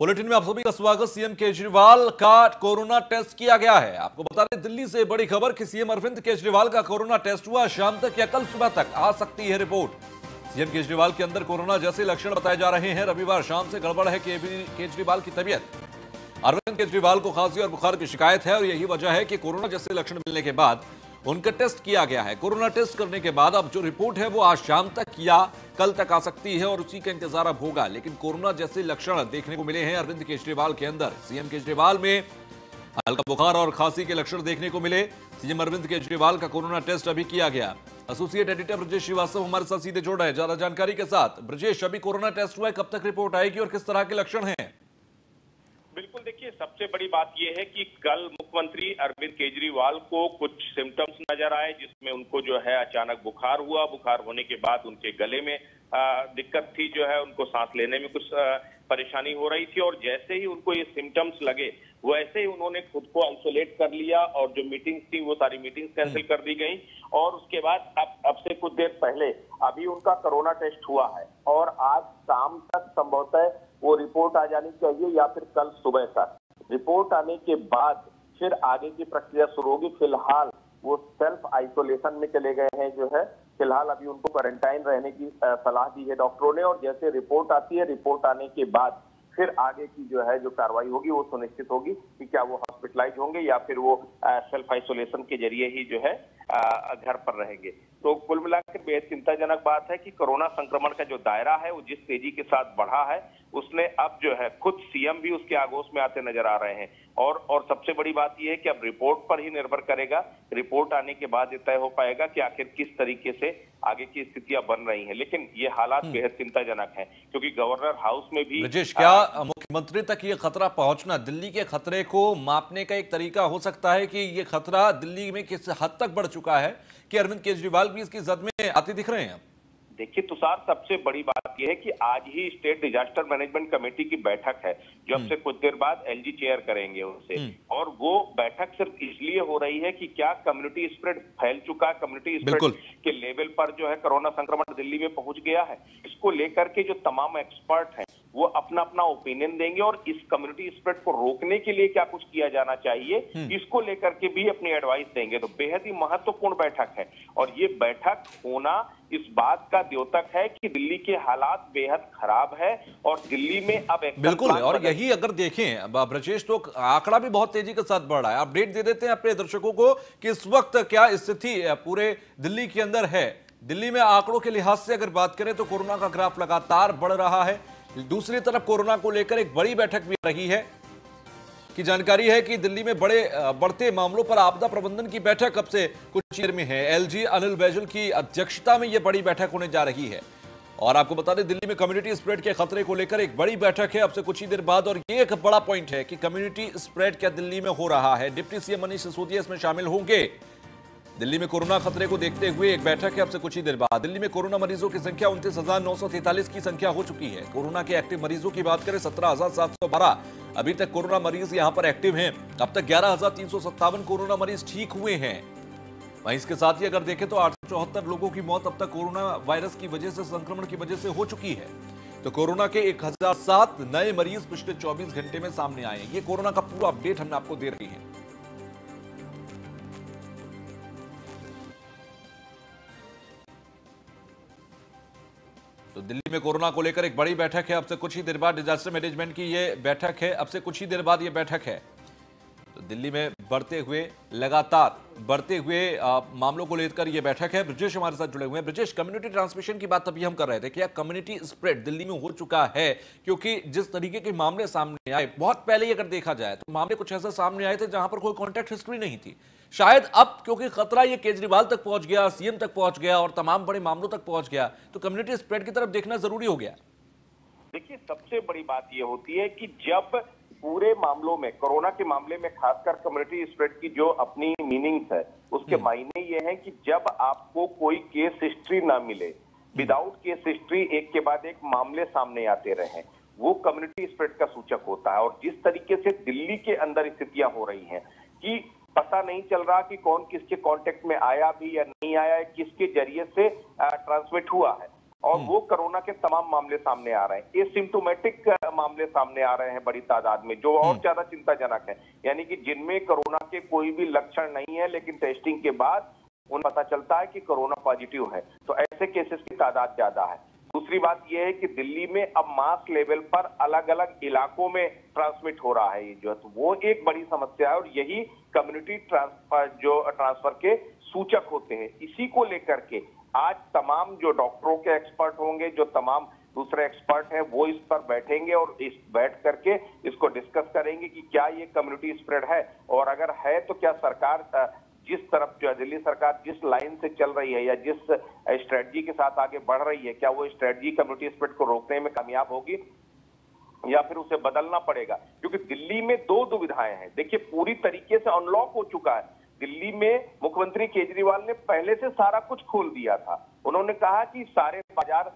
Bulletin में आप सभी का स्वागत। सीएम केजरीवाल का कोरोना टेस्ट किया गया है। आपको बता दें, दिल्ली से बड़ी खबर कि सीएम अरविंद केजरीवाल का कोरोना टेस्ट हुआ। शाम तक या कल सुबह तक आ सकती है रिपोर्ट। सीएम केजरीवाल के अंदर कोरोना जैसे लक्षण बताए जा रहे हैं। रविवार शाम से गड़बड़ है केजरीवाल की तबीयत। अरविंद केजरीवाल को खांसी और बुखार की शिकायत है और यही वजह है कि कोरोना जैसे लक्षण मिलने के बाद उनका टेस्ट किया गया है। कोरोना टेस्ट करने के बाद अब जो रिपोर्ट है वो आज शाम तक या कल तक आ सकती है और उसी का इंतजार अब होगा। लेकिन कोरोना जैसे लक्षण देखने को मिले हैं अरविंद केजरीवाल के अंदर। सीएम केजरीवाल में हल्का बुखार और खांसी के लक्षण देखने को मिले। सीएम अरविंद केजरीवाल का कोरोना टेस्ट अभी किया गया। एसोसिएट एडिटर ब्रजेश श्रीवास्तव हमारे साथ सीधे जोड़ रहे हैं ज्यादा जानकारी के साथ। ब्रजेश, अभी कोरोना टेस्ट हुआ है, कब तक रिपोर्ट आएगी और किस तरह के लक्षण हैं? बिल्कुल, देखिए, सबसे बड़ी बात यह है कि कल मुख्यमंत्री अरविंद केजरीवाल को कुछ सिम्टम्स नजर आए, जिसमें उनको जो है अचानक बुखार हुआ। बुखार होने के बाद उनके गले में दिक्कत थी, जो है उनको सांस लेने में कुछ परेशानी हो रही थी। और जैसे ही उनको ये सिम्टम्स लगे वैसे ही उन्होंने खुद को आइसोलेट कर लिया और जो मीटिंग्स थी वो सारी मीटिंग्स कैंसिल कर दी गई। और उसके बाद अब से कुछ देर पहले अभी उनका कोरोना टेस्ट हुआ है और आज शाम तक संभवतः वो रिपोर्ट आ जानी चाहिए या फिर कल सुबह तक। रिपोर्ट आने के बाद फिर आगे की प्रक्रिया शुरू होगी। फिलहाल वो सेल्फ आइसोलेशन में चले गए हैं। जो है फिलहाल अभी उनको क्वारंटाइन रहने की सलाह दी है डॉक्टरों ने। और जैसे रिपोर्ट आती है, रिपोर्ट आने के बाद फिर आगे की जो कार्रवाई होगी वो सुनिश्चित होगी कि क्या वो हॉस्पिटलाइज होंगे या फिर वो सेल्फ आइसोलेशन के जरिए ही जो है घर पर रहेंगे। तो कुल मिलाकर बेहद चिंताजनक बात है कि कोरोना संक्रमण का जो दायरा है वो जिस तेजी के साथ बढ़ा है, उसने अब जो है खुद सीएम भी उसके आगोश में आते नजर आ रहे हैं। और सबसे बड़ी बात यह है कि अब रिपोर्ट पर ही निर्भर करेगा। रिपोर्ट आने के बाद ये तय हो पाएगा कि आखिर किस तरीके से आगे की स्थितियां बन रही हैं। लेकिन ये हालात बेहद चिंताजनक हैं क्योंकि गवर्नर हाउस में भी ब्रजेश, क्या मुख्यमंत्री तक ये खतरा पहुंचना दिल्ली के खतरे को मापने का एक तरीका हो सकता है कि ये खतरा दिल्ली में किस हद तक बढ़ चुका है कि अरविंद केजरीवाल भी इसकी जद में आते दिख रहे हैं? देखिए तुषार, सबसे बड़ी बात यह है कि आज ही स्टेट डिजास्टर मैनेजमेंट कमेटी की बैठक है जो अब से कुछ देर बाद एलजी चेयर करेंगे उनसे। और वो बैठक सिर्फ इसलिए हो रही है कि क्या कम्युनिटी स्प्रेड फैल चुका है, कम्युनिटी स्प्रेड के लेवल पर जो है कोरोना संक्रमण दिल्ली में पहुंच गया है। इसको लेकर के जो तमाम एक्सपर्ट हैं वो अपना अपना ओपिनियन देंगे और इस कम्युनिटी स्प्रेड को रोकने के लिए क्या कुछ किया जाना चाहिए इसको लेकर के भी अपनी एडवाइस देंगे। तो बेहद ही महत्वपूर्ण बैठक है और ये बैठक होना इस बात का द्योतक है कि दिल्ली के हालात बेहद खराब है और दिल्ली में अब बिल्कुल। और यही अगर देखें ब्रजेश, तो आंकड़ा भी बहुत तेजी के साथ बढ़ रहा है। अपडेट दे देते हैं अपने दर्शकों को कि इस वक्त क्या स्थिति पूरे दिल्ली के अंदर है। दिल्ली में आंकड़ों के लिहाज से अगर बात करें तो कोरोना का ग्राफ लगातार बढ़ रहा है। दूसरी तरफ कोरोना को लेकर एक बड़ी बैठक भी रही है कि जानकारी है कि दिल्ली में बढ़ते मामलों पर आपदा प्रबंधन की बैठक अब से कुछ देर में है। एलजी अनिल बैजल की अध्यक्षता में यह बड़ी बैठक होने जा रही है। और आपको बता दें, दिल्ली में कम्युनिटी स्प्रेड के खतरे को लेकर एक बड़ी बैठक है अब से कुछ ही देर बाद। और ये एक बड़ा पॉइंट है कि कम्युनिटी स्प्रेड क्या दिल्ली में हो रहा है। डिप्टी सीएम मनीष सिसोदिया इसमें शामिल होंगे। दिल्ली में कोरोना खतरे को देखते हुए एक बैठक है अब से कुछ ही देर बाद। दिल्ली में कोरोना मरीजों की संख्या 29,943 की संख्या हो चुकी है। कोरोना के एक्टिव मरीजों की बात करें 17,712 अभी तक कोरोना मरीज यहां पर एक्टिव हैं। अब तक 11,357 कोरोना मरीज ठीक हुए हैं। वहीं इसके साथ ही अगर देखें तो 874 लोगों की मौत अब तक कोरोना वायरस की वजह से, संक्रमण की वजह से हो चुकी है। तो कोरोना के 1007 नए मरीज पिछले 24 घंटे में सामने आए हैं। ये कोरोना का पूरा अपडेट हम आपको दे रहे हैं। तो दिल्ली में कोरोना को लेकर एक बड़ी बैठक है अब से कुछ ही देर बाद। डिजास्टर मैनेजमेंट की ये बैठक है अब से कुछ ही देर बाद ये बैठक है। तो दिल्ली में लगातार बढ़ते हुए मामलों को लेकर यह बैठक है। ब्रजेश हमारे साथ जुड़े हुए हैं। ब्रजेश, कम्युनिटी ट्रांसमिशन की बात अभी हम कर रहे थे, क्या कम्युनिटी स्प्रेड दिल्ली में हो चुका है? क्योंकि जिस तरीके के मामले सामने आए, बहुत पहले अगर देखा जाए तो मामले कुछ ऐसे सामने आए थे जहां पर कोई कॉन्टैक्ट हिस्ट्री नहीं थी। शायद अब क्योंकि खतरा ये केजरीवाल तक पहुंच गया, सीएम तक पहुंच गया और तमाम बड़े मामलों तक पहुंच गया, तो कम्युनिटी स्प्रेड की तरफ देखना जरूरी हो गया। देखिए, सबसे बड़ी बात यह होती है कि जब पूरे मामलों में, कोरोना के मामले में खासकर कम्युनिटी स्प्रेड की जो अपनी मीनिंग्स है, उसके मायने ये हैं कि जब आपको कोई केस हिस्ट्री ना मिले, विदाउट केस हिस्ट्री एक के बाद एक मामले सामने आते रहे, वो कम्युनिटी स्प्रेड का सूचक होता है। और जिस तरीके से दिल्ली के अंदर स्थितियां हो रही हैं कि पता नहीं चल रहा कि कौन किसके कांटेक्ट में आया भी या नहीं आया है, किसके जरिए से ट्रांसमिट हुआ है, और वो कोरोना के तमाम मामले सामने आ रहे हैं। एसिम्प्टोमेटिक मामले सामने आ रहे हैं बड़ी तादाद में, जो और ज्यादा चिंताजनक है। यानी कि जिनमें कोरोना के कोई भी लक्षण नहीं है, लेकिन टेस्टिंग के बाद उन्हें पता चलता है कि कोरोना पॉजिटिव है, तो ऐसे केसेस की तादाद ज्यादा है। दूसरी बात यह है कि दिल्ली में अब मास लेवल पर अलग अलग इलाकों में ट्रांसमिट हो रहा है, ये जो है तो वो एक बड़ी समस्या है, और यही कम्युनिटी ट्रांसफर के सूचक होते हैं। इसी को लेकर के आज तमाम जो डॉक्टरों के एक्सपर्ट होंगे, जो तमाम दूसरे एक्सपर्ट हैं, वो इस पर बैठेंगे और इस बैठ करके इसको डिस्कस करेंगे कि क्या ये कम्युनिटी स्प्रेड है, और अगर है तो क्या सरकार जिस तरफ जो दिल्ली सरकार जिस लाइन से चल रही है या जिस स्ट्रेटजी के साथ आगे बढ़ रही है, क्या वो स्ट्रेटजी कम्युनिटी स्प्रेड को रोकने में कामयाब होगी या फिर उसे बदलना पड़ेगा। क्योंकि दिल्ली में दो दुविधाएं हैं। देखिए, पूरी तरीके से अनलॉक हो चुका है दिल्ली में। मुख्यमंत्री केजरीवाल ने पहले से सारा कुछ खोल दिया था। उन्होंने कहा कि सारे बाजार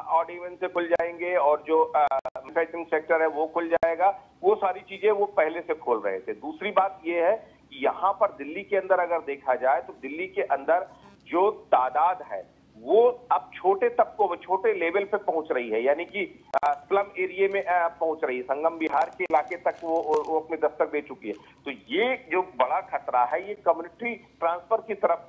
ऑड इवन से खुल जाएंगे और जो मैन्युफैक्चरिंग सेक्टर है वो खुल जाएगा, वो सारी चीजें वो पहले से खोल रहे थे। दूसरी बात ये है कि यहाँ पर दिल्ली के अंदर अगर देखा जाए तो दिल्ली के अंदर जो तादाद है वो अब छोटे तबकों में, छोटे लेवल पे पहुंच रही है, यानी कि स्लम एरिया में पहुंच रही है। संगम विहार के इलाके तक वो अपने दस्तक दे चुकी है। तो ये जो बड़ा खतरा है, ये कम्युनिटी ट्रांसफर की तरफ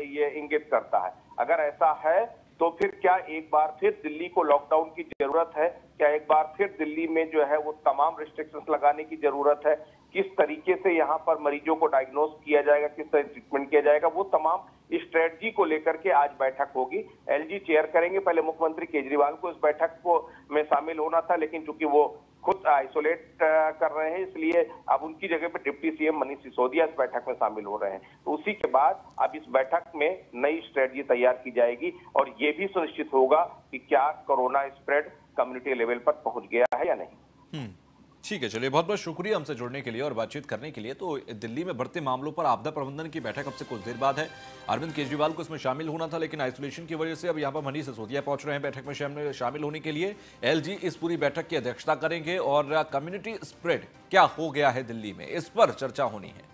ये इंगित करता है। अगर ऐसा है तो फिर क्या एक बार फिर दिल्ली को लॉकडाउन की जरूरत है? क्या एक बार फिर दिल्ली में जो है वो तमाम रिस्ट्रिक्शंस लगाने की जरूरत है? किस तरीके से यहाँ पर मरीजों को डायग्नोज किया जाएगा, किस तरह ट्रीटमेंट किया जाएगा, वो तमाम स्ट्रेटजी को लेकर के आज बैठक होगी। एलजी चेयर करेंगे। पहले मुख्यमंत्री केजरीवाल को इस बैठक को में शामिल होना था, लेकिन चूंकि वो खुद आइसोलेट कर रहे हैं, इसलिए अब उनकी जगह पर डिप्टी सीएम मनीष सिसोदिया इस बैठक में शामिल हो रहे हैं। तो उसी के बाद अब इस बैठक में नई स्ट्रेटजी तैयार की जाएगी और ये भी सुनिश्चित होगा कि क्या कोरोना स्प्रेड कम्युनिटी लेवल पर पहुंच गया है या नहीं। ठीक है, चलिए, बहुत बहुत शुक्रिया हमसे जुड़ने के लिए और बातचीत करने के लिए। तो दिल्ली में बढ़ते मामलों पर आपदा प्रबंधन की बैठक अब से कुछ देर बाद है। अरविंद केजरीवाल को इसमें शामिल होना था, लेकिन आइसोलेशन की वजह से अब यहाँ पर मनीष सिसोदिया पहुंच रहे हैं बैठक में शामिल होने के लिए। एलजी इस पूरी बैठक की अध्यक्षता करेंगे और कम्युनिटी स्प्रेड क्या हो गया है दिल्ली में, इस पर चर्चा होनी है।